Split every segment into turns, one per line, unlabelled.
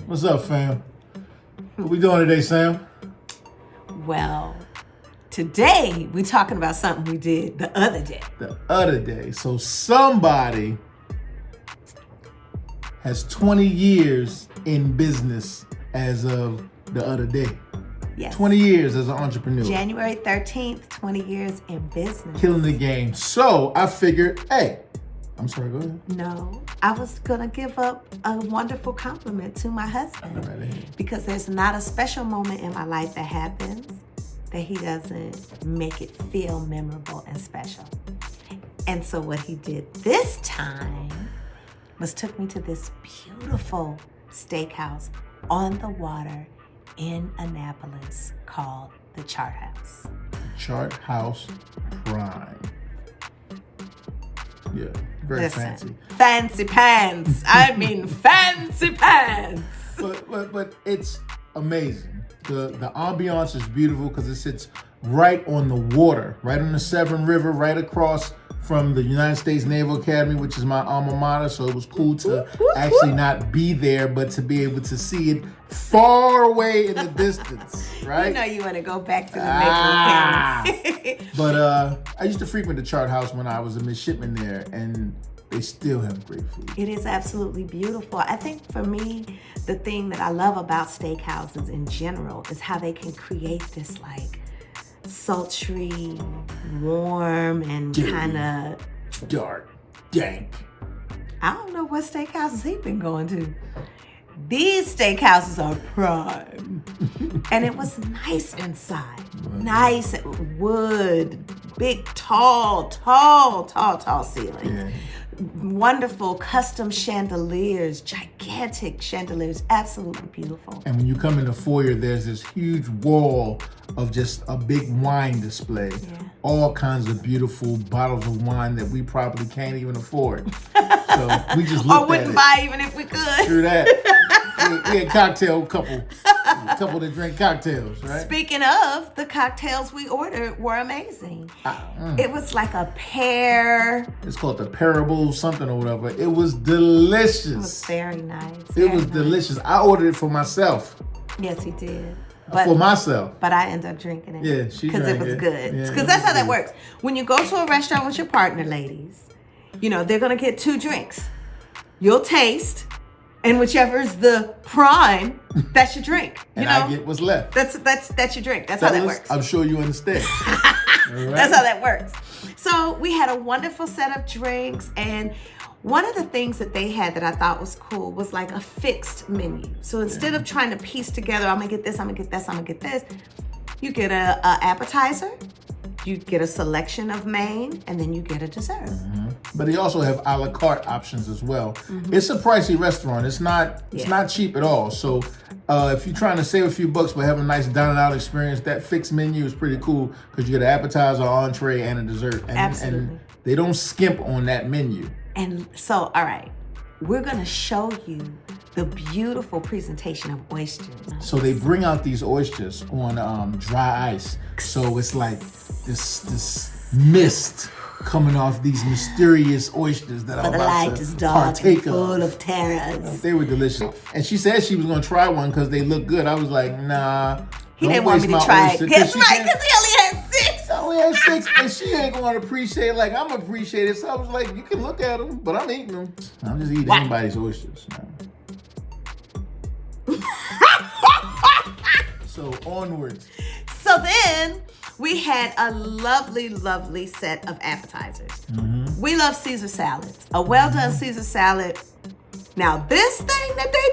What's up, fam? What we doing today, Sam?
Well, today we're talking about something we did the other day.
The other day. So somebody has 20 years in business as of the other day.
Yes.
20 years as an entrepreneur.
January 13th, 20 years in business.
Killing the game. So I figured, hey, I'm sorry, go ahead.
No, I was going to give up a wonderful compliment to my husband.
Go right ahead.
Because there's not a special moment in my life that happens that he doesn't make it feel memorable and special. And so what he did this time was took me to this beautiful steakhouse on the water in Annapolis called the Chart House.
Chart House Prime. Yeah, very fancy.
Fancy pants. I mean fancy pants.
But it's amazing. The ambiance is beautiful because it sits right on the water, right on the Severn River, right across from the United States Naval Academy, which is my alma mater. So it was cool to actually not be there, but to be able to see it far away in the distance, right?
You know you want to go back to the Naval Academy.
But I used to frequent the Chart House when I was a midshipman there, and they still have great food.
It is absolutely beautiful. I think for me, the thing that I love about steakhouses in general is how they can create this like sultry, warm, and kind of
dark, dank.
I don't know what steakhouses he's been going to. These steakhouses are prime. And it was nice inside. Nice wood, big, tall ceiling.
Yeah.
Wonderful custom chandeliers, gigantic chandeliers, absolutely beautiful.
And when you come in the foyer, there's this huge wall of just a big wine display.
Yeah.
All kinds of beautiful bottles of wine that we probably can't even afford. So we just looked
or wouldn't buy even if we could.
True that. We had cocktail couple that drink cocktails, right?
Speaking of, the cocktails we ordered were amazing. It was like a pear.
It's called the Parable something or whatever. It was delicious.
It was very nice.
It was delicious. I ordered it for myself.
Yes, he did.
For myself.
But I ended up drinking it.
Yeah, she
because
drank
it was
it.
good.
Yeah,
Because that's how that works. When you go to a restaurant with your partner, ladies, you know, they're going to get 2 drinks. You'll taste, and whichever is the prime, that's your drink.
And I get what's left.
That's your drink. That's how that works.
I'm sure you understand. All right?
That's how that works. So we had a wonderful set of drinks, and one of the things that they had that I thought was cool was like a fixed menu. So instead of trying to piece together, I'm gonna get this, I'm gonna get this, I'm gonna get this, you get a appetizer, you get a selection of main, and then you get a dessert.
Mm-hmm. But they also have a la carte options as well. Mm-hmm. It's a pricey restaurant. It's not cheap at all. So if you're trying to save a few bucks but have a nice dining out experience, that fixed menu is pretty cool because you get an appetizer, entree, and a dessert.
Absolutely.
And they don't skimp on that menu.
And so, all right, we're gonna show you the beautiful presentation of oysters.
So they bring out these oysters on dry ice. So it's like this mist coming off these mysterious oysters that I'm about to partake of.
Full of terrors.
They were delicious. And she said she was gonna try one because they look good. I was like, nah.
He didn't want me to try it. That's right, because he only had 6.
I only had 6, and she ain't gonna appreciate it like I'm appreciated. So I was like, you can look at them, but I'm eating them. I'm just eating anybody's oysters. So onwards.
So then we had a lovely, lovely set of appetizers. Mm-hmm. We love Caesar salads. A well-done Caesar salad. Now this thing that they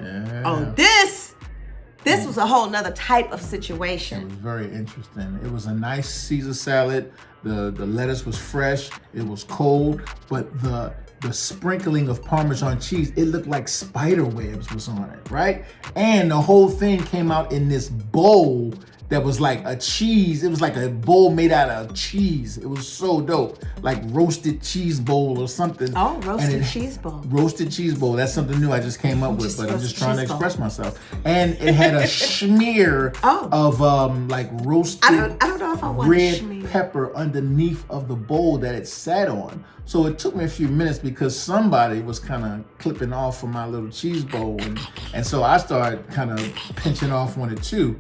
did, this was a whole nother type of situation.
It was very interesting. It was a nice Caesar salad. The lettuce was fresh. It was cold, but the sprinkling of Parmesan cheese, it looked like spider webs was on it, right? And the whole thing came out in this bowl that was like a cheese. It was like a bowl made out of cheese. It was so dope. Like roasted cheese bowl or something.
Oh, roasted cheese bowl.
Roasted cheese bowl. That's something new I just came up with, but I'm just trying to express myself. And it had a smear of like roasted
I don't know if I want
red pepper underneath of the bowl that it sat on. So it took me a few minutes because somebody was kind of clipping off from my little cheese bowl. And so I started kind of pinching off on it too.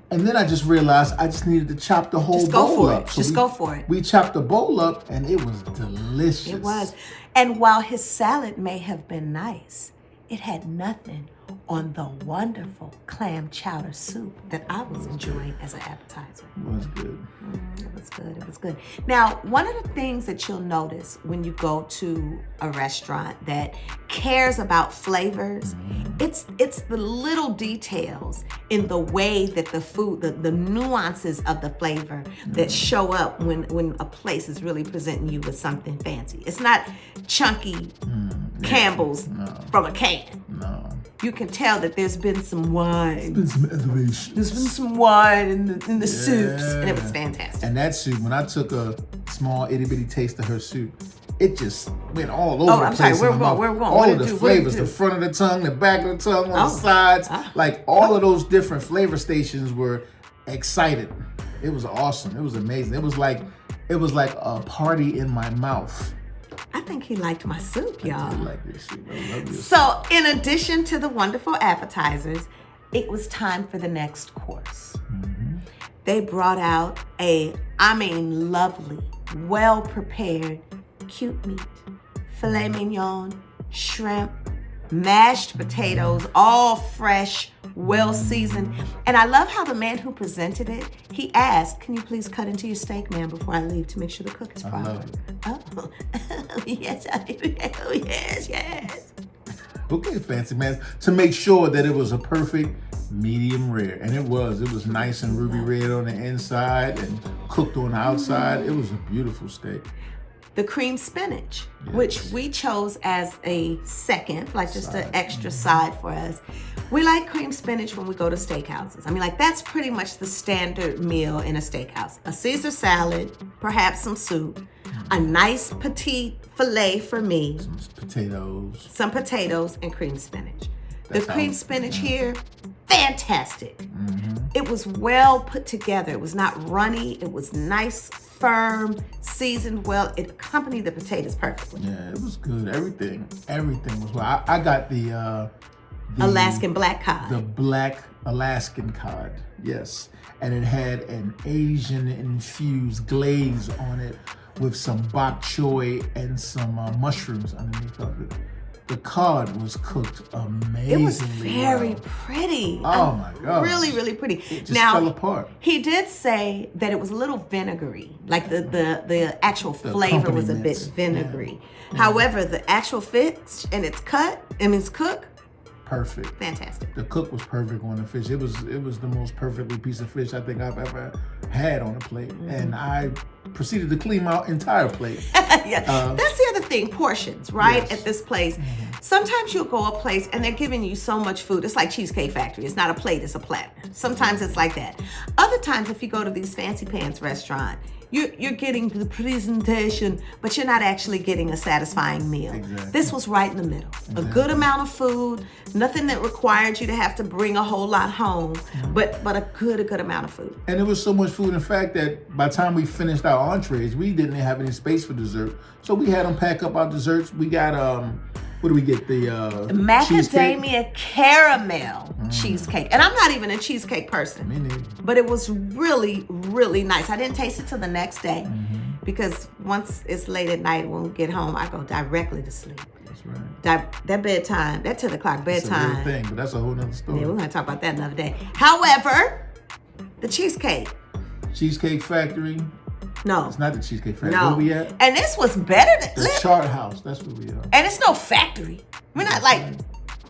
And then I just realized I just needed to chop the whole bowl up.
Just go for it.
We chopped the bowl up and it was delicious.
It was. And while his salad may have been nice, it had nothing on the wonderful clam chowder soup that I was enjoying as an appetizer.
It was good.
It was good. It was good. Now, one of the things that you'll notice when you go to a restaurant that cares about flavors, it's the little details in the way that the food, the nuances of the flavor that show up when a place is really presenting you with something fancy. It's not chunky Campbell's from a can.
No.
You can tell that there's been some wine.
There's been some elevation.
There's been some wine in the soups, and it was fantastic.
And that soup, when I took a small itty bitty taste of her soup, it just went all over the place.
Where we're going.
All of the flavors, the front of the tongue, the back of the tongue, on the sides, like all of those different flavor stations were excited. It was awesome. It was amazing. It was like a party in my mouth.
I think he liked my soup, y'all.
I like this soup. I love this
So, in addition to the wonderful appetizers, it was time for the next course. They brought out lovely, well-prepared, cute meat, filet mignon, shrimp, mashed potatoes, all fresh, well-seasoned. And I love how the man who presented it, he asked, "Can you please cut into your steak, ma'am, before I leave to make sure the cook is proper?"
I love it.
Oh, yes, I do. Oh, yes.
Okay, fancy man. To make sure that it was a perfect medium rare. And it was. It was nice and ruby red on the inside and cooked on the outside. It was a beautiful steak.
The cream spinach, which we chose as a second, like just an extra side for us. We like cream spinach when we go to steakhouses. I mean, like that's pretty much the standard meal in a steakhouse. A Caesar salad, perhaps some soup, a nice petite filet for me. Some potatoes and cream spinach. The cream spinach here, fantastic. It was well put together. It was not runny. It was nice, firm, seasoned well. It accompanied the potatoes perfectly.
Yeah, it was good. Everything was well. I got the
Alaskan black cod.
The black Alaskan cod, yes. And it had an Asian infused glaze on it with some bok choy and some mushrooms underneath of it. The cod was cooked amazingly.
It was very pretty.
Oh my God.
Really, really pretty.
It just fell apart.
He did say that it was a little vinegary. Like the actual flavor was a bit vinegary. Yeah. However, the actual fish and its cook,
perfect.
Fantastic.
The cook was perfect on the fish. It was the most perfectly piece of fish I think I've ever had on a plate. And I proceeded to clean my entire plate.
Yeah, that's the other thing, portions, right?
Yes.
At this place. Sometimes you'll go a place and they're giving you so much food. It's like Cheesecake Factory. It's not a plate, it's a platter. Sometimes it's like that. Other times, if you go to these fancy pants restaurants, you're getting the presentation, but you're not actually getting a satisfying meal.
Exactly.
This was right in the middle. Exactly. A good amount of food, nothing that required you to have to bring a whole lot home, but a good amount of food.
And there was so much food, in fact, that by the time we finished our entrees, we didn't have any space for dessert. So we had them pack up our desserts. We got what do we get? The
macadamia caramel cheesecake. And I'm not even a cheesecake person.
Me neither.
But it was really, really nice. I didn't taste it till the next day because once it's late at night when we get home, I go directly to sleep.
That's right.
That bedtime, that 10 o'clock bedtime.
That's a real thing, but that's a whole nother story.
Yeah, we're going to talk about that another day. However, the cheesecake.
Cheesecake Factory.
No.
It's not the Cheesecake Factory.
No.
Where we at?
And this was better than...
The Chart House. That's where we are.
And it's no factory. We're not like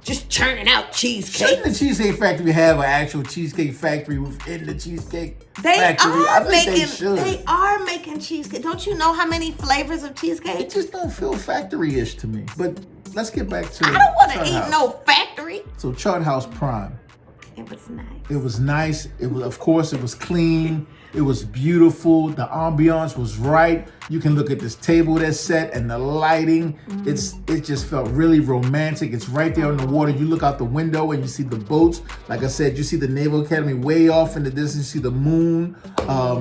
just churning out cheesecake.
Shouldn't the Cheesecake Factory have an actual Cheesecake Factory within the Cheesecake Factory?
They are making cheesecake. Don't you know how many flavors of cheesecake?
It just don't feel factory-ish to me. But let's get back to
I don't want to eat no factory.
So Chart House Prime.
It was nice.
It was nice. It was, of course, it was clean. It was beautiful. The ambiance was right. You can look at this table that's set and the lighting. It just felt really romantic. It's right there on the water. You look out the window and you see the boats. Like I said, you see the Naval Academy way off in the distance. You see the moon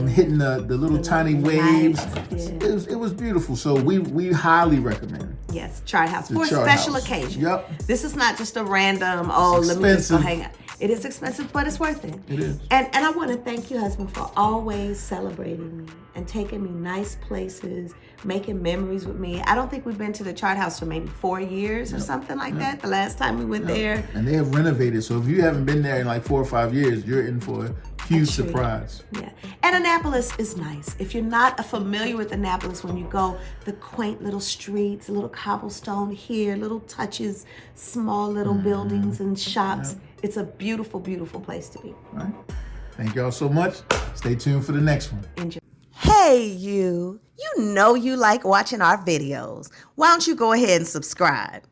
hitting the little tiny waves. It was beautiful. So we highly recommend.
Yes, Chart House for a
Chart
special
House.
occasion.
Yep.
This is not just a random, let me just go
expensive.
hang out. It is expensive, but it's worth it.
It is.
And I want to thank you, husband, for always celebrating me and taking me nice places, making memories with me. I don't think we've been to the Chart House for maybe 4 years or something like that. The last time we went there.
And they have renovated. So if you haven't been there in like 4 or 5 years, you're in for a huge surprise.
Yeah. And Annapolis is nice. If you're not familiar with Annapolis, when you go, the quaint little streets, little cobblestone here, little touches, small little buildings and shops. It's a beautiful, beautiful place to be.
All right. Thank y'all so much. Stay tuned for the next one.
Enjoy.
Hey, you know you like watching our videos. Why don't you go ahead and subscribe?